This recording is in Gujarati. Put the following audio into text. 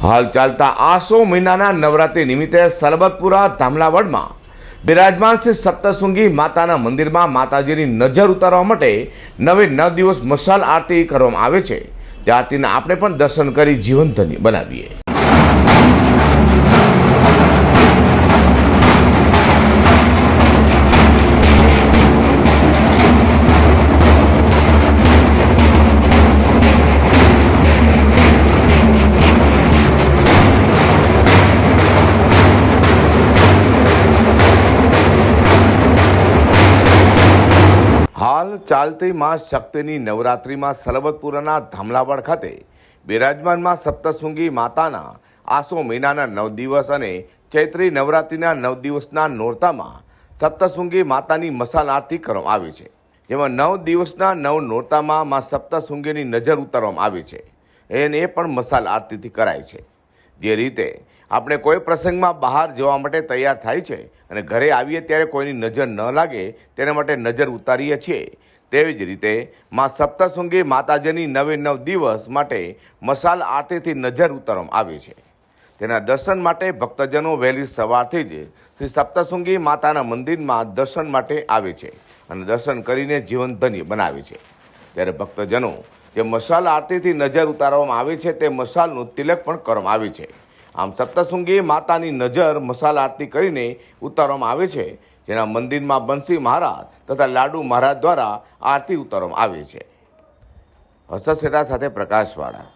હાલ ચાલતા આસો મહિનાના નવરાત્રિ નિમિત્તે સરબતપુરા ધામલાવડમાં બિરાજમાન શ્રી સપ્તશૃંગી માતાના મંદિરમાં માતાજીની નજર ઉતારવા માટે 9 દિવસ મશાલ આરતી કરવામાં આવે છે। તે આરતીના આપણે પણ દર્શન કરી જીવન ધન્ય બનાવીએ। હાલ ચાલતી માં શક્તિની નવરાત્રિમાં સરબતપુરાના ધામલાવાડ ખાતે બિરાજમાનમાં સપ્તશૃંગી માતાના આસો મહિનાના 9 દિવસ અને ચૈત્રી નવરાત્રિના 9 દિવસના નોરતામાં સપ્તશૃંગી માતાની મશાલ આરતી કરવામાં આવી છે, જેમાં 9 દિવસના 9 નોરતામાં માં સપ્તશૃંગીની નજર ઉતારવામાં આવી છે અને એ પણ મશાલ આરતીથી કરાય છે। જે રીતે આપણે કોઈ પ્રસંગમાં બહાર જવા માટે તૈયાર થાય છે અને ઘરે આવીએ ત્યારે કોઈની નજર ન લાગે તેના માટે નજર ઉતારીએ છીએ, તેવી જ રીતે માં સપ્તશૃંગી માતાજીની 9 દિવસ માટે મશાલ આરતીથી નજર ઉતારવામાં આવી છે। તેના દર્શન માટે ભક્તજનો વહેલી સવારથી જ શ્રી સપ્તશૃંગી માતાના મંદિરમાં દર્શન માટે આવે છે અને દર્શન કરીને જીવન ધન્ય બનાવે છે। ત્યારે ભક્તજનો જે મશાલ આરતીથી નજર ઉતારવામાં આવે છે તે મશાલનું તિલક પણ કરવામાં આવે છે। આમ સપ્તશૃંગી માતાની નજર મશાલ આરતી કરીને ઉતારવામાં આવે છે, જેના મંદિરમાં બંસી મહારાજ તથા લાડુ મહારાજ દ્વારા આરતી ઉતારવામાં આવે છે। હર્ષદ શેઠા સાથે પ્રકાશવાળા।